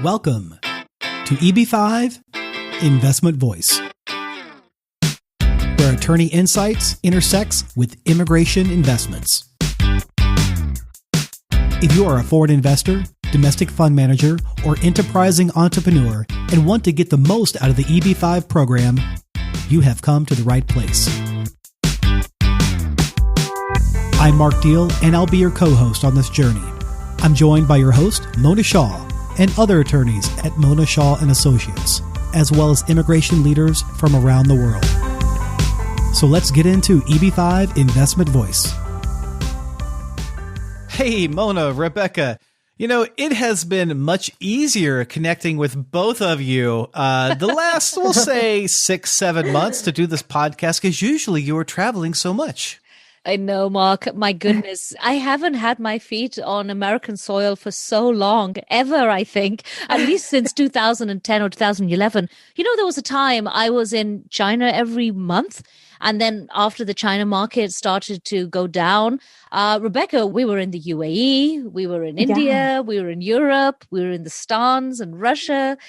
Welcome to EB5 Investment Voice, where attorney insights intersects with immigration investments. If you are a foreign investor, domestic fund manager, or enterprising entrepreneur and want to get the most out of the EB5 program, you have come to the right place. I'm Mark Deal, and I'll be your co-host on this journey. I'm joined by your host, Mona Shaw, and other attorneys at Mona Shaw & Associates, as well as immigration leaders from around the world. So let's get into EB5 Investment Voice. Hey, Mona, Rebecca. You know, it has been much easier connecting with both of you the last, we'll say, 6-7 months to do this podcast, because usually you are traveling so much. I know, Mark. My goodness. I haven't had my feet on American soil for so long, ever, I think, at least since 2010 or 2011. You know, there was a time I was in China every month. And then after the China market started to go down, Rebecca, we were in the UAE, we were in India, we were in Europe, we were in the Stans and Russia,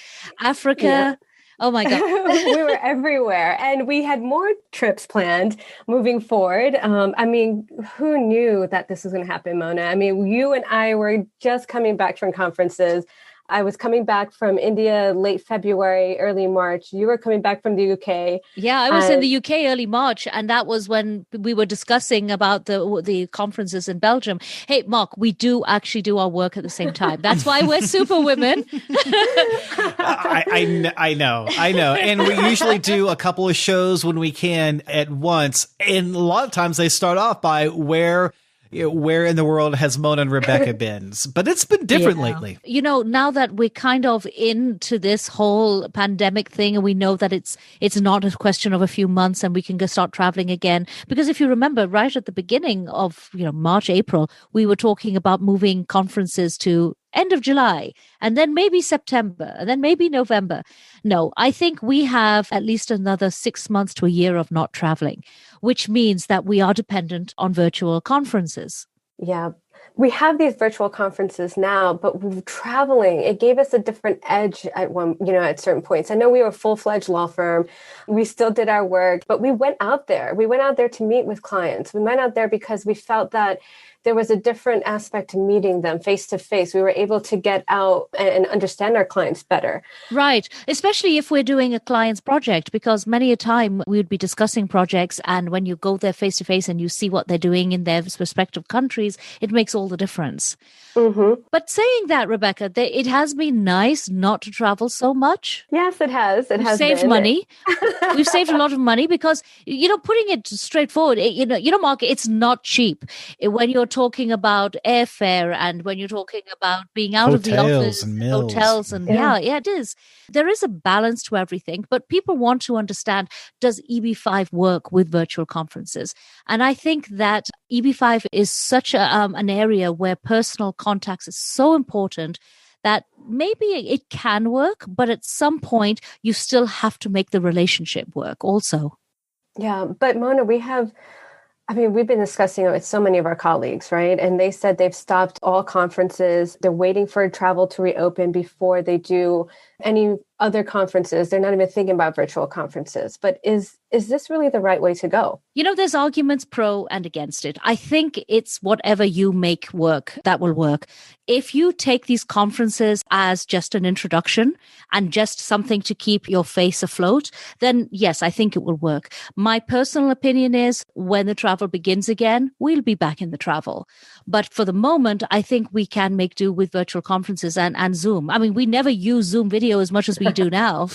Africa. Yeah. Oh my God. We were everywhere. And we had more trips planned moving forward. I mean, who knew that this was going to happen, Mona? I mean, you and I were just coming back from conferences. I was coming back from India late February, early March. You were coming back from the UK. Yeah, I was in the UK early March, and that was when we were discussing about the conferences in Belgium. Hey, Mark, we do actually do our work at the same time. That's why we're super women. I know. And we usually do a couple of shows when we can at once. And a lot of times they start off by where in the world has Mona and Rebecca been? But it's been different lately. You know, now that we're kind of into this whole pandemic thing, and we know that it's not a question of a few months and we can go start traveling again. Because if you remember, right at the beginning of, March, April, we were talking about moving conferences to end of July, and then maybe September, and then maybe November. No, I think we have at least another 6 months to a year of not traveling, which means that we are dependent on virtual conferences. Yeah, we have these virtual conferences now, but traveling, it gave us a different edge at certain points. I know we were a full-fledged law firm. We still did our work, but we went out there. We went out there to meet with clients. We went out there because we felt that there was a different aspect to meeting them face to face. We were able to get out and understand our clients better. Right. Especially if we're doing a client's project, because many a time we would be discussing projects, and when you go there face to face and you see what they're doing in their respective countries, it makes all the difference. Mm-hmm. But saying that, Rebecca, it has been nice not to travel so much. Yes, it has. We've saved money. We've saved a lot of money because, putting it straightforward, Mark, it's not cheap. When you're talking about airfare and when you're talking about being out of the office, and meals. hotels, and yeah, it is. There is a balance to everything, but people want to understand, does EB5 work with virtual conferences? And I think that EB5 is such an area where personal contacts is so important that maybe it can work, but at some point you still have to make the relationship work also. Yeah, but Mona, we've been discussing it with so many of our colleagues, right? And they said they've stopped all conferences. They're waiting for travel to reopen before they do any other conferences. They're not even thinking about virtual conferences. But is this really the right way to go? There's arguments pro and against it. I think it's whatever you make work that will work. If you take these conferences as just an introduction and just something to keep your face afloat, then yes, I think it will work. My personal opinion is when the travel begins again, we'll be back in the travel. But for the moment, I think we can make do with virtual conferences and Zoom. I mean, we never use Zoom video as much as we do now.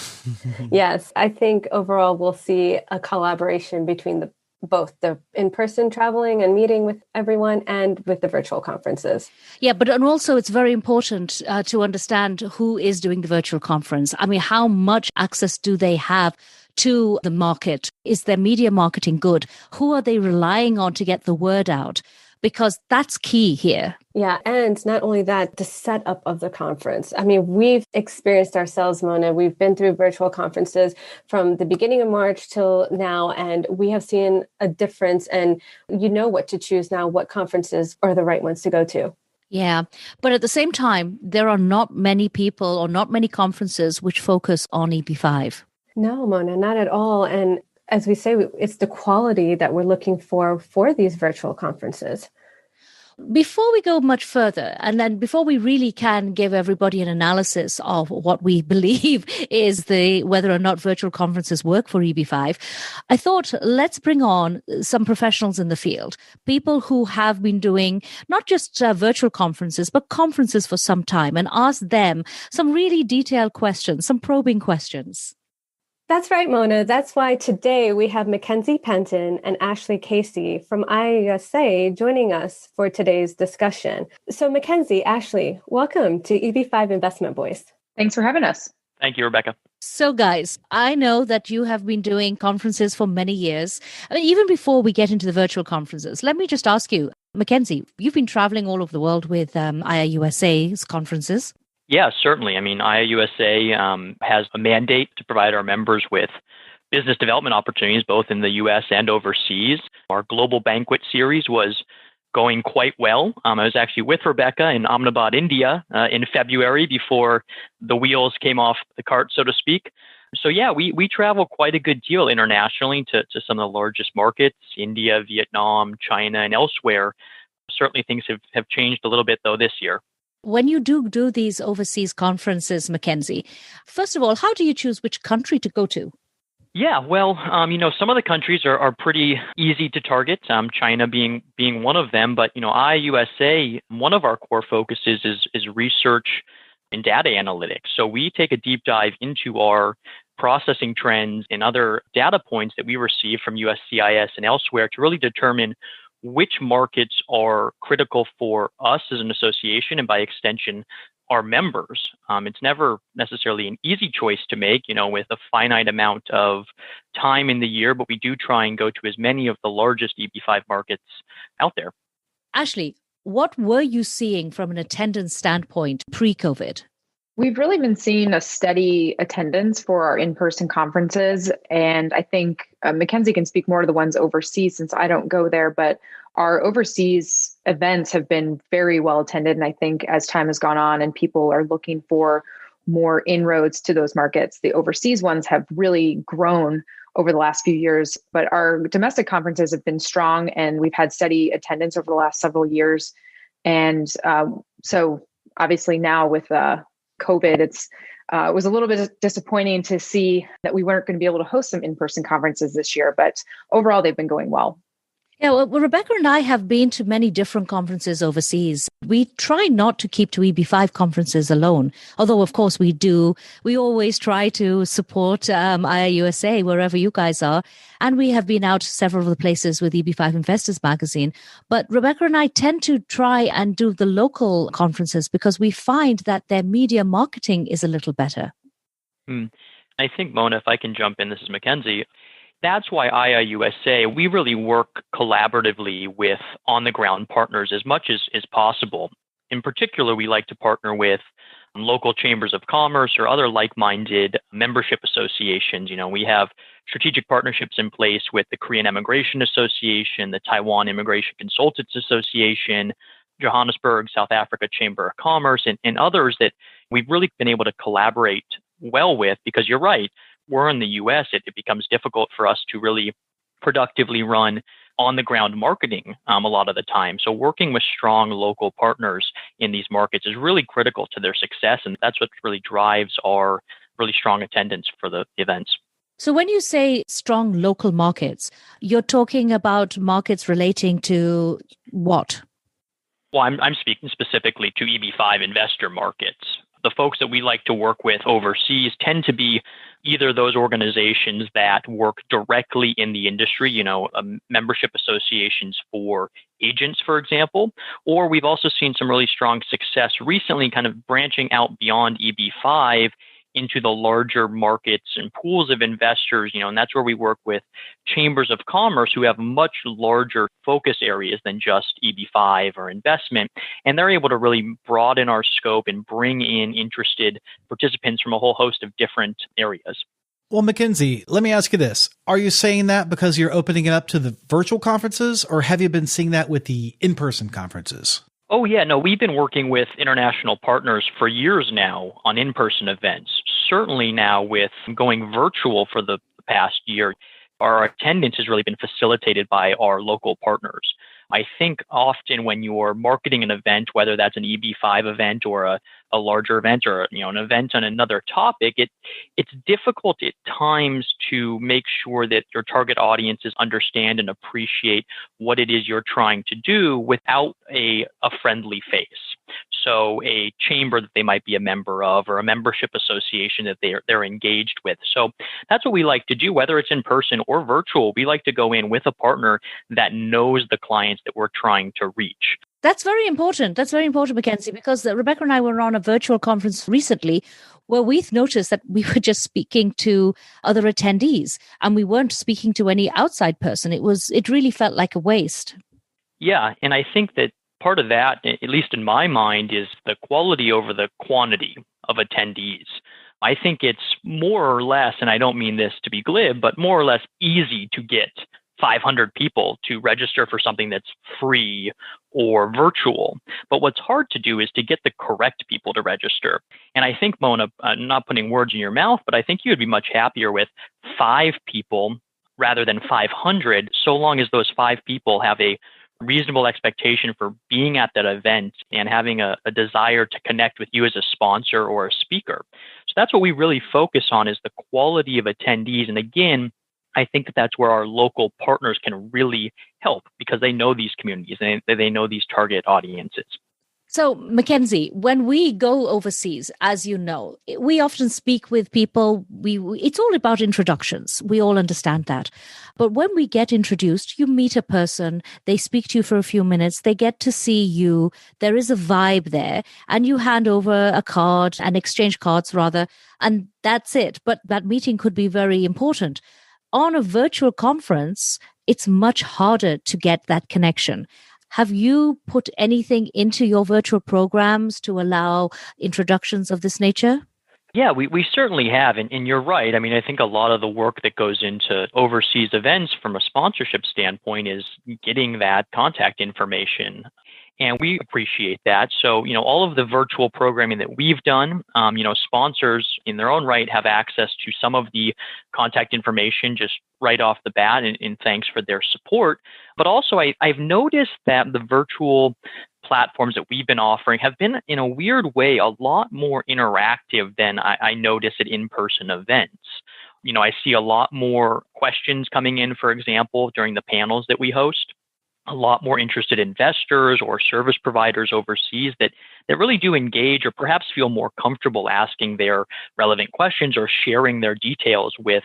Yes, I think overall we'll see a collaboration between both the in-person traveling and meeting with everyone and with the virtual conferences. Yeah, but and also it's very important to understand who is doing the virtual conference. I mean, how much access do they have to the market? Is their media marketing good? Who are they relying on to get the word out? Because that's key here. Yeah. And not only that, the setup of the conference. I mean, we've experienced ourselves, Mona. We've been through virtual conferences from the beginning of March till now, and we have seen a difference. And you know what to choose now, what conferences are the right ones to go to. Yeah. But at the same time, there are not many people or not many conferences which focus on EB5. No, Mona, not at all. And as we say, it's the quality that we're looking for these virtual conferences. Before we go much further, and then before we really can give everybody an analysis of what we believe is whether or not virtual conferences work for EB5, I thought let's bring on some professionals in the field, people who have been doing not just virtual conferences, but conferences for some time, and ask them some really detailed questions, some probing questions. That's right, Mona. That's why today we have McKenzie Penton and Ashley Casey from IIUSA joining us for today's discussion. So McKenzie, Ashley, welcome to EB5 Investment Voice. Thanks for having us. Thank you, Rebecca. So guys, I know that you have been doing conferences for many years. I mean, even before we get into the virtual conferences, let me just ask you, McKenzie, you've been traveling all over the world with IIUSA's conferences. Yeah, certainly. I mean, IIUSA has a mandate to provide our members with business development opportunities, both in the U.S. and overseas. Our global banquet series was going quite well. I was actually with Rebecca in Ahmedabad, India, in February before the wheels came off the cart, so to speak. So yeah, we travel quite a good deal internationally to some of the largest markets, India, Vietnam, China, and elsewhere. Certainly things have changed a little bit, though, this year. When you do these overseas conferences, McKenzie, first of all, how do you choose which country to go to? Yeah, well, some of the countries are pretty easy to target, China being one of them. But, IIUSA, one of our core focuses is research and data analytics. So we take a deep dive into our processing trends and other data points that we receive from USCIS and elsewhere to really determine which markets are critical for us as an association and by extension, our members. It's never necessarily an easy choice to make, with a finite amount of time in the year, but we do try and go to as many of the largest EB5 markets out there. Ashley, what were you seeing from an attendance standpoint pre-COVID? We've really been seeing a steady attendance for our in-person conferences. And I think McKenzie can speak more to the ones overseas since I don't go there, but our overseas events have been very well attended. And I think as time has gone on and people are looking for more inroads to those markets, the overseas ones have really grown over the last few years. But our domestic conferences have been strong and we've had steady attendance over the last several years. And so obviously now with COVID, it was a little bit disappointing to see that we weren't going to be able to host some in-person conferences this year, but overall they've been going well. Yeah, well, Rebecca and I have been to many different conferences overseas. We try not to keep to EB5 conferences alone, although of course we do. We always try to support IIUSA wherever you guys are. And we have been out to several of the places with EB5 Investors Magazine. But Rebecca and I tend to try and do the local conferences because we find that their media marketing is a little better. I think, Mona, if I can jump in, this is McKenzie. That's why IIUSA, we really work collaboratively with on-the-ground partners as much as possible. In particular, we like to partner with local chambers of commerce or other like-minded membership associations. We have strategic partnerships in place with the Korean Immigration Association, the Taiwan Immigration Consultants Association, Johannesburg, South Africa Chamber of Commerce, and others that we've really been able to collaborate well with, because you're right, we're in the U.S., it becomes difficult for us to really productively run on-the-ground marketing a lot of the time. So working with strong local partners in these markets is really critical to their success, and that's what really drives our really strong attendance for the events. So when you say strong local markets, you're talking about markets relating to what? Well, I'm speaking specifically to EB5 investor markets. The folks that we like to work with overseas tend to be either those organizations that work directly in the industry, membership associations for agents, for example, or we've also seen some really strong success recently kind of branching out beyond EB5 into the larger markets and pools of investors, and that's where we work with chambers of commerce who have much larger focus areas than just EB5 or investment. And they're able to really broaden our scope and bring in interested participants from a whole host of different areas. Well, McKenzie, let me ask you this. Are you saying that because you're opening it up to the virtual conferences, or have you been seeing that with the in-person conferences? Oh, yeah. No, we've been working with international partners for years now on in-person events. Certainly now with going virtual for the past year, our attendance has really been facilitated by our local partners. I think often when you're marketing an event, whether that's an EB5 event or a larger event or an event on another topic, it's difficult at times to make sure that your target audiences understand and appreciate what it is you're trying to do without a friendly face. So a chamber that they might be a member of or a membership association that they're engaged with. So that's what we like to do, whether it's in person or virtual. We like to go in with a partner that knows the clients that we're trying to reach. That's very important. That's very important, McKenzie, because Rebecca and I were on a virtual conference recently where we've noticed that we were just speaking to other attendees and we weren't speaking to any outside person. It really felt like a waste. Yeah, and I think that part of that, at least in my mind, is the quality over the quantity of attendees. I think it's more or less, and I don't mean this to be glib, but more or less easy to get 500 people to register for something that's free or virtual. But what's hard to do is to get the correct people to register. And I think, Mona, not putting words in your mouth, but I think you would be much happier with 5 people rather than 500, so long as those 5 people have a reasonable expectation for being at that event and having a desire to connect with you as a sponsor or a speaker. So that's what we really focus on, is the quality of attendees. And again, I think that that's where our local partners can really help because they know these communities and they know these target audiences. So, McKenzie, when we go overseas, as you know, we often speak with people. It's all about introductions. We all understand that. But when we get introduced, you meet a person, they speak to you for a few minutes, they get to see you, there is a vibe there, and you hand over a card, and exchange cards rather, and that's it. But that meeting could be very important. On a virtual conference, it's much harder to get that connection. Have you put anything into your virtual programs to allow introductions of this nature? Yeah, we certainly have. And you're right. I mean, I think a lot of the work that goes into overseas events from a sponsorship standpoint is getting that contact information. And we appreciate that. So, all of the virtual programming that we've done, sponsors in their own right have access to some of the contact information just right off the bat, and thanks for their support. But also, I've noticed that the virtual platforms that we've been offering have been, in a weird way, a lot more interactive than I notice at in-person events. I see a lot more questions coming in, for example, during the panels that we host. A lot more interested investors or service providers overseas that really do engage or perhaps feel more comfortable asking their relevant questions or sharing their details with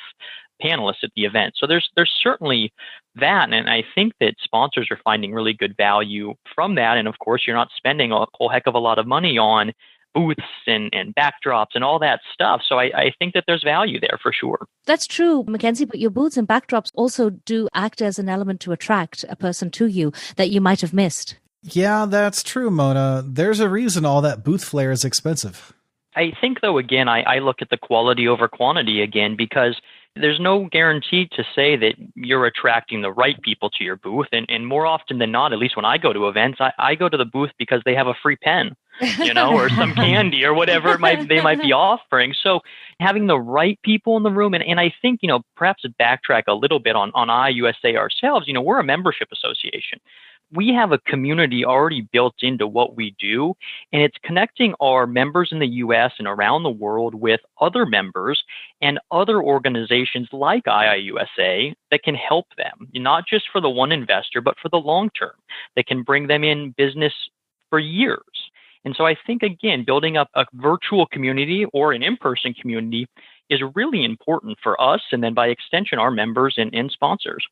panelists at the event. So there's certainly that. And I think that sponsors are finding really good value from that. And of course, you're not spending a whole heck of a lot of money on booths and backdrops and all that stuff. So I think that there's value there for sure. That's true, McKenzie, but your booths and backdrops also do act as an element to attract a person to you that you might have missed. Yeah, that's true, Mona. There's a reason all that booth flair is expensive. I think, though, again, I look at the quality over quantity again, because there's no guarantee to say that you're attracting the right people to your booth. And more often than not, at least when I go to events, I go to the booth because they have a free pen, or some candy or whatever they might be offering. So having the right people in the room. And I think, perhaps to backtrack a little bit on IIUSA ourselves, we're a membership association. We have a community already built into what we do, and it's connecting our members in the U.S. and around the world with other members and other organizations like IIUSA that can help them, not just for the one investor, but for the long term, that can bring them in business for years. And so I think, again, building up a virtual community or an in-person community is really important for us, and then by extension, our members and sponsors.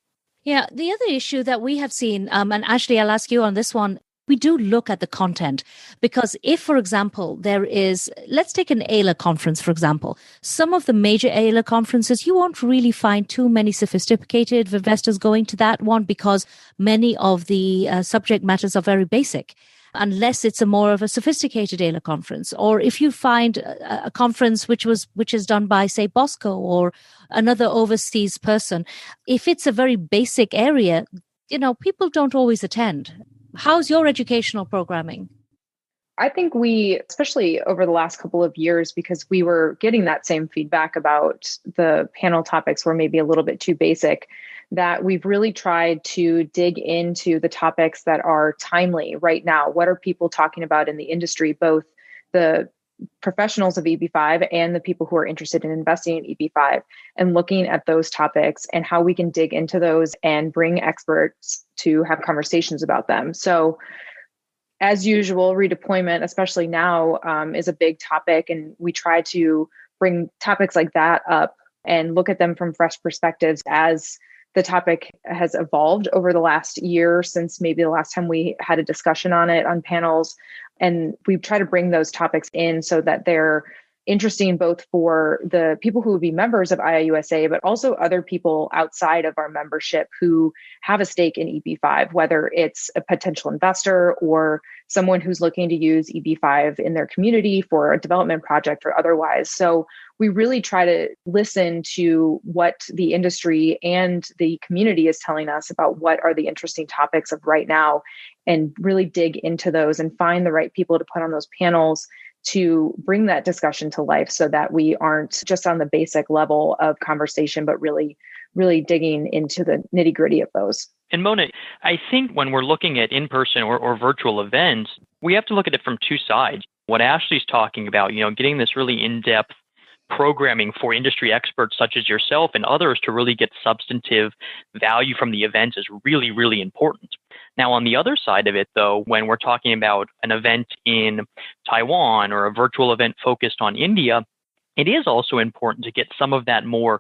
Yeah, the other issue that we have seen, and Ashley, I'll ask you on this one, we do look at the content, because if, for example, there is, let's take an AILA conference, for example, some of the major AILA conferences, you won't really find too many sophisticated investors going to that one because many of the subject matters are very basic, unless it's a more of a sophisticated AILA conference. Or if you find a conference which is done by, say, Bosco or another overseas person, if it's a very basic area, people don't always attend. How's your educational programming? I think we, especially over the last couple of years, because we were getting that same feedback about the panel topics were maybe a little bit too basic, that we've really tried to dig into the topics that are timely right now. What are people talking about in the industry, both the professionals of EB5 and the people who are interested in investing in EB5, and looking at those topics and how we can dig into those and bring experts to have conversations about them. So as usual, redeployment, especially now, is a big topic. And we try to bring topics like that up and look at them from fresh perspectives as the topic has evolved over the last year since maybe the last time we had a discussion on it on panels. And we try to bring those topics in so that they're interesting both for the people who would be members of IIUSA, but also other people outside of our membership who have a stake in EB5, whether it's a potential investor or someone who's looking to use EB5 in their community for a development project or otherwise. So we really try to listen to what the industry and the community is telling us about what are the interesting topics of right now, and really dig into those and find the right people to put on those panels to bring that discussion to life so that we aren't just on the basic level of conversation, but really digging into the nitty gritty of those. And Mona, I think when we're looking at in-person or virtual events, we have to look at it from two sides. What Ashley's talking about, getting this really in-depth programming for industry experts such as yourself and others to really get substantive value from the events is really, really important. Now, on the other side of it, though, when we're talking about an event in Taiwan or a virtual event focused on India, it is also important to get some of that more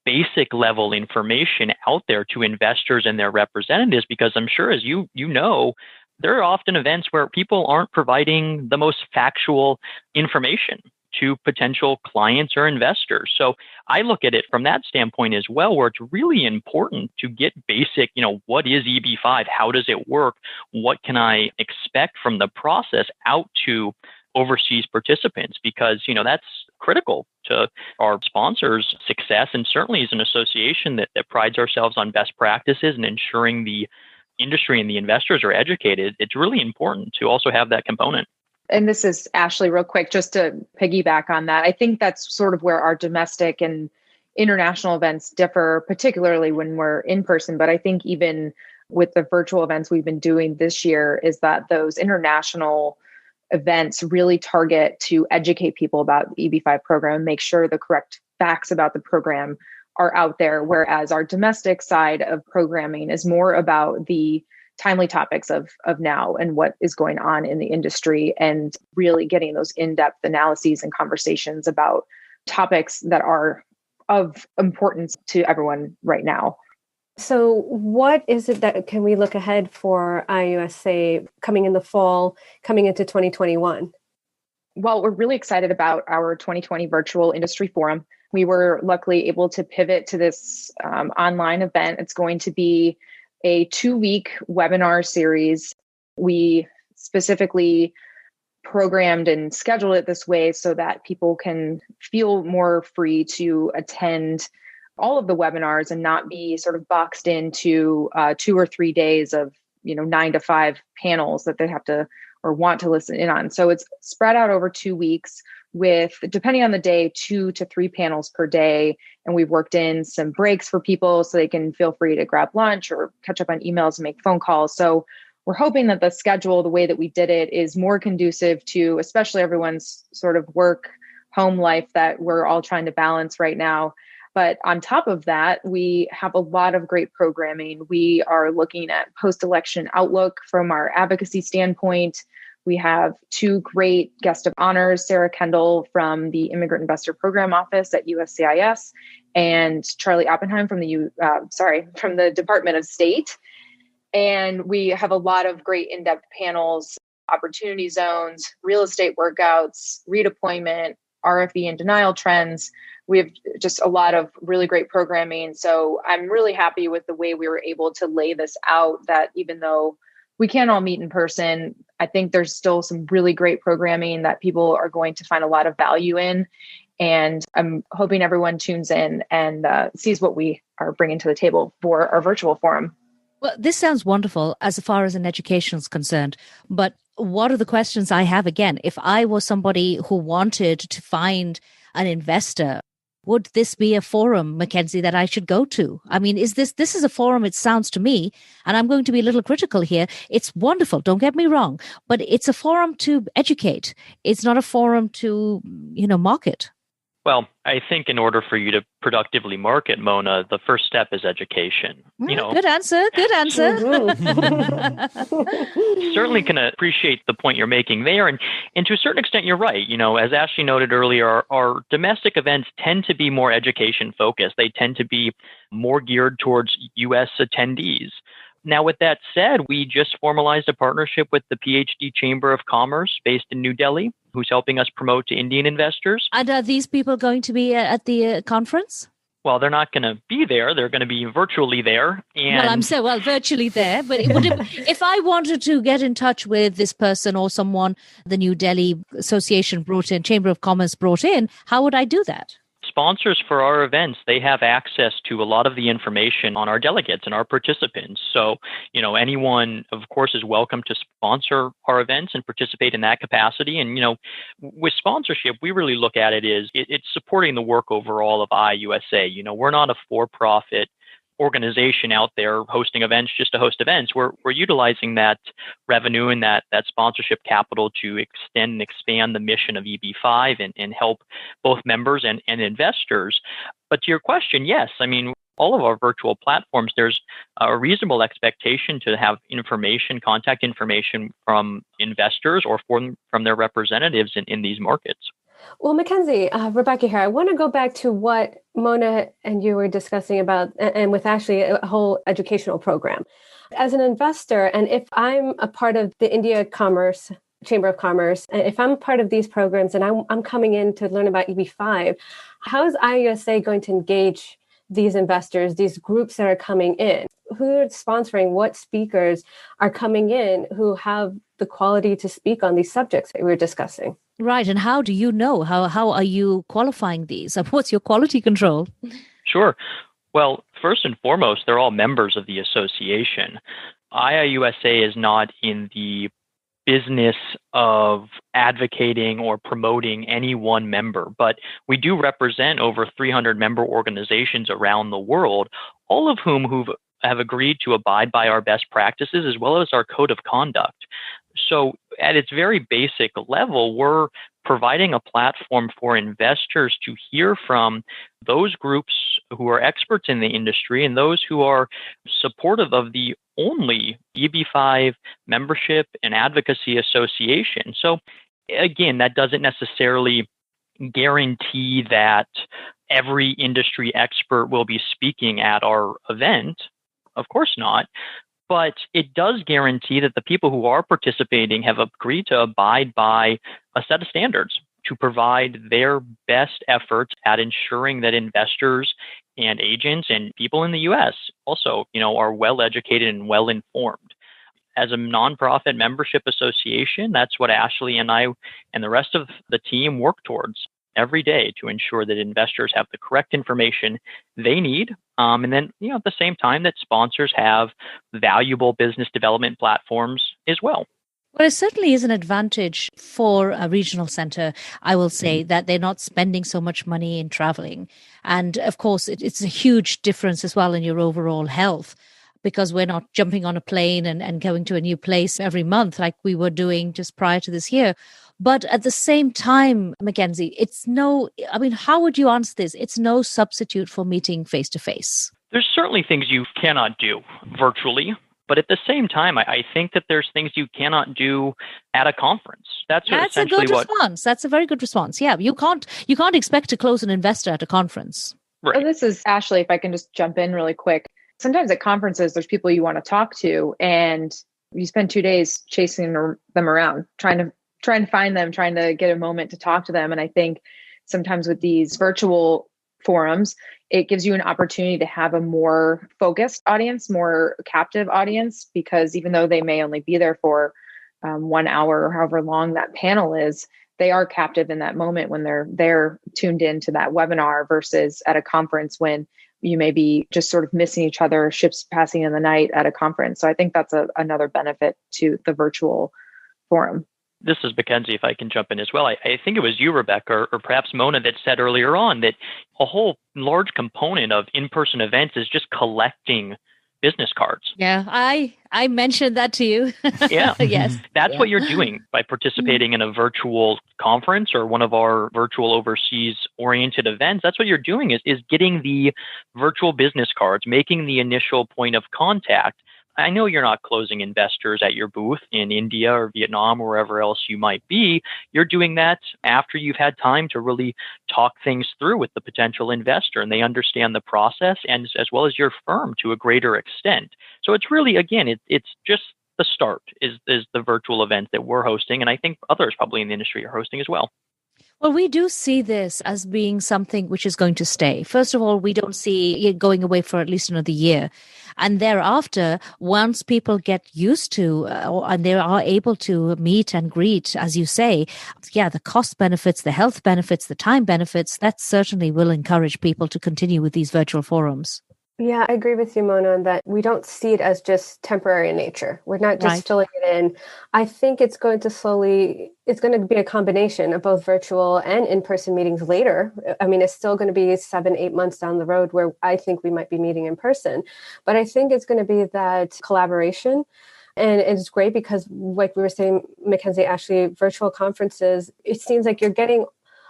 basic level information out there to investors and their representatives, because I'm sure, as you know, there are often events where people aren't providing the most factual information to potential clients or investors. So I look at it from that standpoint as well, where it's really important to get basic, what is EB5? How does it work? What can I expect from the process out to overseas participants? Because, that's critical to our sponsors' success, and certainly as an association that prides ourselves on best practices and ensuring the industry and the investors are educated. It's really important to also have that component. And this is Ashley, real quick, just to piggyback on that. I think that's sort of where our domestic and international events differ, particularly when we're in person. But I think even with the virtual events we've been doing this year, is that those international events really target to educate people about the EB5 program, make sure the correct facts about the program are out there. Whereas our domestic side of programming is more about the timely topics of now and what is going on in the industry, and really getting those in-depth analyses and conversations about topics that are of importance to everyone right now. So what is it that can we look ahead for IIUSA coming in the fall, coming into 2021? Well, we're really excited about our 2020 virtual industry forum. We were luckily able to pivot to this online event. It's going to be a 2-week webinar series. We specifically programmed and scheduled it this way so that people can feel more free to attend all of the webinars and not be sort of boxed into 2 or 3 days of 9 to 5 panels that they have to or want to listen in on. So it's spread out over 2 weeks with, depending on the day, 2 to 3 panels per day. And we've worked in some breaks for people so they can feel free to grab lunch or catch up on emails and make phone calls. So we're hoping that the schedule, the way that we did it, is more conducive to especially everyone's sort of work, home life that we're all trying to balance right now. But on top of that, we have a lot of great programming. We are looking at post-election outlook from our advocacy standpoint. We have 2 great guest of honors, Sarah Kendall from the Immigrant Investor Program Office at USCIS, and Charlie Oppenheim from the Department of State. And we have a lot of great in-depth panels, opportunity zones, real estate workouts, redeployment, RFE and denial trends. We have just a lot of really great programming. So I'm really happy with the way we were able to lay this out, that even though we can't all meet in person, I think there's still some really great programming that people are going to find a lot of value in. And I'm hoping everyone tunes in and sees what we are bringing to the table for our virtual forum. Well, this sounds wonderful as far as an education is concerned. But what are the questions I have again? If I was somebody who wanted to find an investor, would this be a forum, McKenzie, that I should go to? I mean, is this is a forum, it sounds to me, and I'm going to be a little critical here. It's wonderful, don't get me wrong, but it's a forum to educate. It's not a forum to, market. Well, I think in order for you to productively market, Mona, the first step is education. Good answer. Good answer. Certainly can appreciate the point you're making there. And to a certain extent, you're right. As Ashley noted earlier, our domestic events tend to be more education focused. They tend to be more geared towards U.S. attendees. Now, with that said, we just formalized a partnership with the PhD Chamber of Commerce based in New Delhi, who's helping us promote to Indian investors. And are these people going to be at the conference? Well, they're not going to be there. They're going to be virtually there. And virtually there. But if I wanted to get in touch with this person or someone the New Delhi Association Chamber of Commerce brought in, how would I do that? Sponsors for our events, they have access to a lot of the information on our delegates and our participants. So, anyone, of course, is welcome to sponsor our events and participate in that capacity. And, with sponsorship, we really look at it as it's supporting the work overall of IIUSA. We're not a for-profit organization out there hosting events just to host events. We're utilizing that revenue and that sponsorship capital to extend and expand the mission of EB5 and help both members and investors. But to your question, yes, I mean, all of our virtual platforms, there's a reasonable expectation to have contact information from investors or from their representatives in these markets. Well, McKenzie, Rebecca here, I want to go back to what Mona and you were discussing about, and with Ashley, a whole educational program. As an investor, and if I'm a part of the India Chamber of Commerce, and if I'm part of these programs and I'm coming in to learn about EB5, how is IIUSA going to engage these investors, these groups that are coming in? Who are sponsoring? What speakers are coming in who have the quality to speak on these subjects that we were discussing? Right. And how do you know? How are you qualifying these? What's your quality control? Sure. Well, first and foremost, they're all members of the association. IIUSA is not in the business of advocating or promoting any one member, but we do represent over 300 member organizations around the world, all of whom have agreed to abide by our best practices as well as our code of conduct. So at its very basic level, we're providing a platform for investors to hear from those groups who are experts in the industry and those who are supportive of the only EB5 membership and advocacy association. So again, that doesn't necessarily guarantee that every industry expert will be speaking at our event. Of course not. But it does guarantee that the people who are participating have agreed to abide by a set of standards to provide their best efforts at ensuring that investors and agents and people in the U.S. also, are well educated and well informed. As a nonprofit membership association, that's what Ashley and I and the rest of the team work towards every day to ensure that investors have the correct information they need. And then, at the same time that sponsors have valuable business development platforms as well. Well, it certainly is an advantage for a regional center, I will say, that they're not spending so much money in traveling. And of course, it's a huge difference as well in your overall health, because we're not jumping on a plane and going to a new place every month like we were doing just prior to this year. But at the same time, McKenzie, how would you answer this? It's no substitute for meeting face to face. There's certainly things you cannot do virtually. But at the same time, I think that there's things you cannot do at a conference. That's a good response. That's a very good response. Yeah, you can't expect to close an investor at a conference. Right. This is Ashley. If I can just jump in really quick. Sometimes at conferences, there's people you want to talk to, and you spend 2 days chasing them around, trying to find them, trying to get a moment to talk to them. And I think sometimes with these virtual forums, it gives you an opportunity to have a more focused audience, more captive audience, because even though they may only be there for 1 hour or however long that panel is, they are captive in that moment when they're tuned into that webinar versus at a conference when you may be just sort of missing each other, ships passing in the night at a conference. So I think that's another benefit to the virtual forum. This is McKenzie, if I can jump in as well. I think it was you, Rebecca, or perhaps Mona, that said earlier on that a whole large component of in-person events is just collecting business cards. Yeah, I mentioned that to you. Yeah. Yes. That's what you're doing by participating in a virtual conference or one of our virtual overseas oriented events. That's what you're doing is getting the virtual business cards, making the initial point of contact. I know you're not closing investors at your booth in India or Vietnam or wherever else you might be. You're doing that after you've had time to really talk things through with the potential investor, and they understand the process and as well as your firm to a greater extent. So it's really, again, it's just the start is the virtual event that we're hosting, and I think others probably in the industry are hosting as well. Well, we do see this as being something which is going to stay. First of all, we don't see it going away for at least another year. And thereafter, once people get used to and they are able to meet and greet, as you say, yeah, the cost benefits, the health benefits, the time benefits, that certainly will encourage people to continue with these virtual forums. Yeah, I agree with you, Mona, on that we don't see it as just temporary in nature. We're not just filling it in. I think it's going to be a combination of both virtual and in-person meetings later. I mean, it's still going to be 7-8 months down the road where I think we might be meeting in person. But I think it's going to be that collaboration. And it's great because, like we were saying, McKenzie, actually, virtual conferences, it seems like you're getting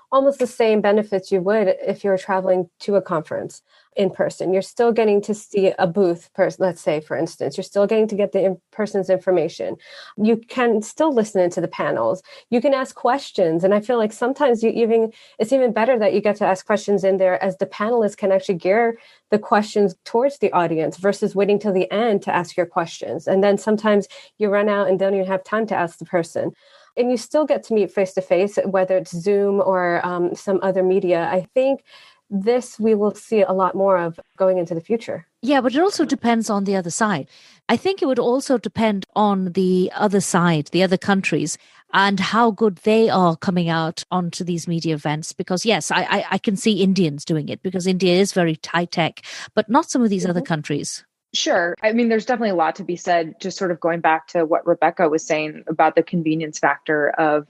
almost the same benefits you would if you were traveling to a conference in person. You're still getting to see a booth person, let's say, for instance. You're still getting to get the person's information. You can still listen into the panels. You can ask questions. And I feel like sometimes it's even better that you get to ask questions in there, as the panelists can actually gear the questions towards the audience versus waiting till the end to ask your questions. And then sometimes you run out and don't even have time to ask the person. And you still get to meet face-to-face, whether it's Zoom or some other media. I think this we will see a lot more of going into the future. Yeah, but it also depends on the other side. I think it would also depend on the other side, the other countries, and how good they are coming out onto these media events. Because yes, I can see Indians doing it because India is very high-tech, but not some of these other countries. Sure. I mean, there's definitely a lot to be said, just sort of going back to what Rebecca was saying about the convenience factor of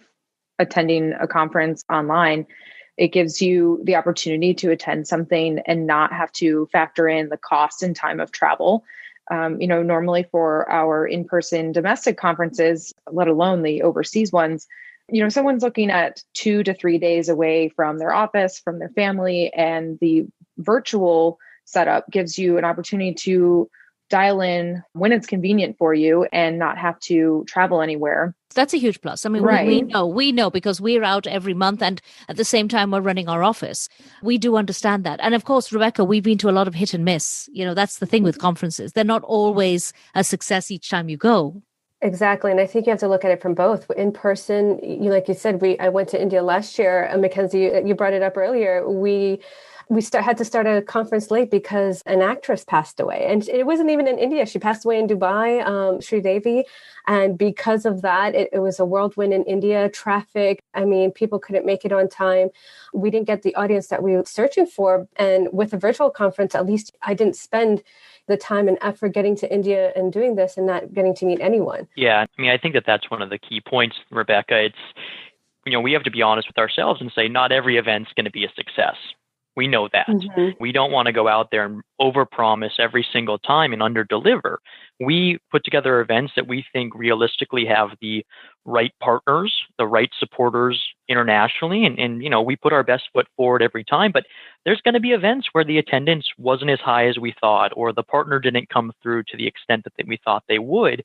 attending a conference online. It gives you the opportunity to attend something and not have to factor in the cost and time of travel. Normally for our in-person domestic conferences, let alone the overseas ones, someone's looking at 2 to 3 days away from their office, from their family, and the virtual setup gives you an opportunity to dial in when it's convenient for you and not have to travel anywhere. That's a huge plus. I mean, right. we know because we're out every month and at the same time we're running our office. We do understand that. And of course, Rebecca, we've been to a lot of hit and miss. That's the thing with conferences. They're not always a success each time you go. Exactly. And I think you have to look at it from both. In person, like you said, I went to India last year. McKenzie, you brought it up earlier. We had to start a conference late because an actress passed away. And it wasn't even in India. She passed away in Dubai, Sri Devi. And because of that, it was a whirlwind in India, traffic. I mean, people couldn't make it on time. We didn't get the audience that we were searching for. And with a virtual conference, at least I didn't spend the time and effort getting to India and doing this and not getting to meet anyone. Yeah, I mean, I think that's one of the key points, Rebecca. It's, we have to be honest with ourselves and say not every event's going to be a success. We know that. Mm-hmm. We don't want to go out there and overpromise every single time and underdeliver. We put together events that we think realistically have the right partners, the right supporters internationally, and we put our best foot forward every time. But there's going to be events where the attendance wasn't as high as we thought, or the partner didn't come through to the extent that we thought they would.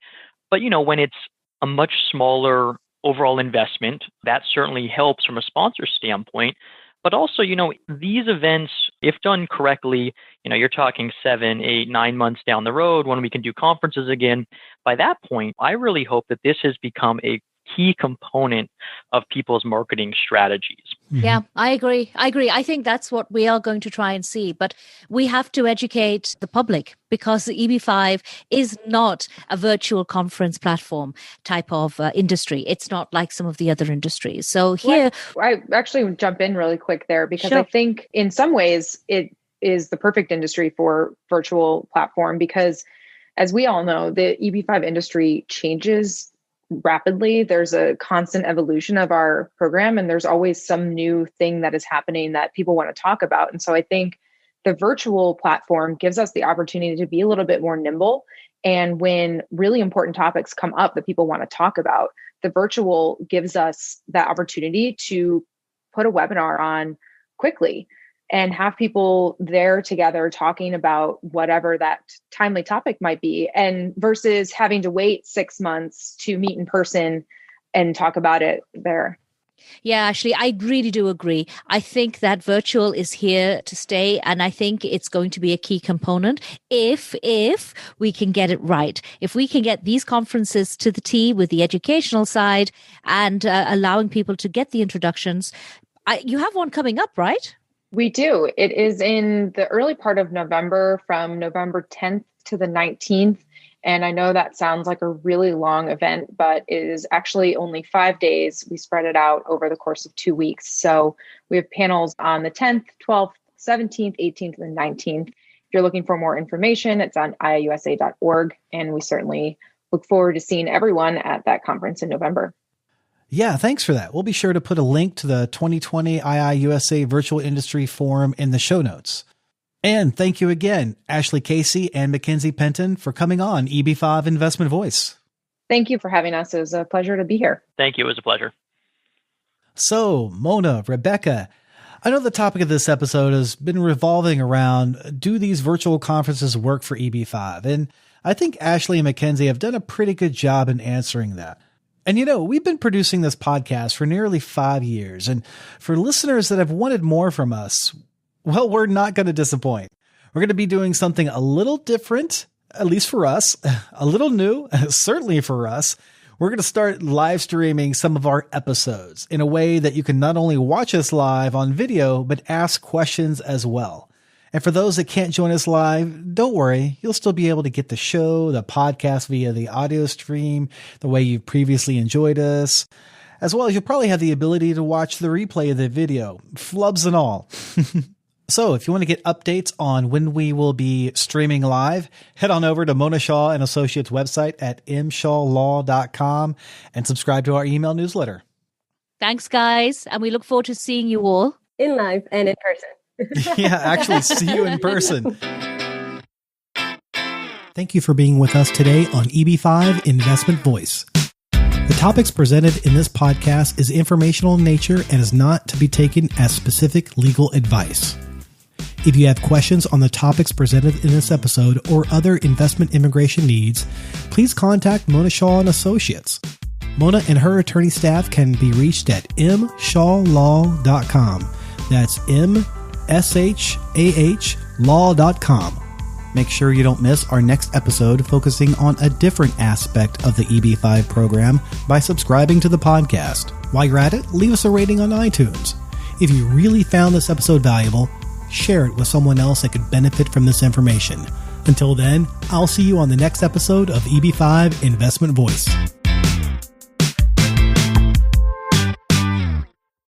But when it's a much smaller overall investment, that certainly helps from a sponsor standpoint. But also, these events, if done correctly, you're talking 7, 8, 9 months down the road when we can do conferences again. By that point, I really hope that this has become a key component of people's marketing strategies. Mm-hmm. Yeah, I agree. I think that's what we are going to try and see. But we have to educate the public because the EB5 is not a virtual conference platform type of industry. It's not like some of the other industries. So here... I actually would jump in really quick there because Sure. I think in some ways it is the perfect industry for virtual platform because, as we all know, the EB5 industry changes rapidly. There's a constant evolution of our program, and there's always some new thing that is happening that people want to talk about. And so I think the virtual platform gives us the opportunity to be a little bit more nimble. And when really important topics come up that people want to talk about, the virtual gives us that opportunity to put a webinar on quickly and have people there together talking about whatever that timely topic might be, and versus having to wait 6 months to meet in person and talk about it there. Yeah, actually, I really do agree. I think that virtual is here to stay, and I think it's going to be a key component if we can get it right. If we can get these conferences to the T with the educational side and allowing people to get the introductions. You have one coming up, right? We do. It is in the early part of November, from November 10th to the 19th. And I know that sounds like a really long event, but it is actually only 5 days. We spread it out over the course of 2 weeks. So we have panels on the 10th, 12th, 17th, 18th, and 19th. If you're looking for more information, it's on IIUSA.org. And we certainly look forward to seeing everyone at that conference in November. Yeah, thanks for that. We'll be sure to put a link to the 2020 IIUSA Virtual Industry Forum in the show notes. And thank you again, Ashley Casey and McKenzie Penton, for coming on EB5 Investment Voice. Thank you for having us. It was a pleasure to be here. Thank you. It was a pleasure. So, Mona, Rebecca, I know the topic of this episode has been revolving around, do these virtual conferences work for EB5? And I think Ashley and McKenzie have done a pretty good job in answering that. And we've been producing this podcast for nearly 5 years. And for listeners that have wanted more from us, well, we're not going to disappoint. We're going to be doing something a little different, at least for us, a little new, certainly for us. We're going to start live streaming some of our episodes in a way that you can not only watch us live on video, but ask questions as well. And for those that can't join us live, don't worry. You'll still be able to get the show, the podcast via the audio stream, the way you've previously enjoyed us, as well as you'll probably have the ability to watch the replay of the video, flubs and all. So if you want to get updates on when we will be streaming live, head on over to Mona Shaw and Associates website at mshawlaw.com and subscribe to our email newsletter. Thanks, guys. And we look forward to seeing you all in live and in person. Yeah, actually see you in person. Thank you for being with us today on EB5 Investment Voice. The topics presented in this podcast is informational in nature and is not to be taken as specific legal advice. If you have questions on the topics presented in this episode or other investment immigration needs, please contact Mona Shaw and Associates. Mona and her attorney staff can be reached at mshawlaw.com. That's MSHAH law.com. Make sure you don't miss our next episode focusing on a different aspect of the EB5 program by subscribing to the podcast. While you're at it, leave us a rating on iTunes. If you really found this episode valuable, share it with someone else that could benefit from this information. Until then, I'll see you on the next episode of EB5 Investment Voice.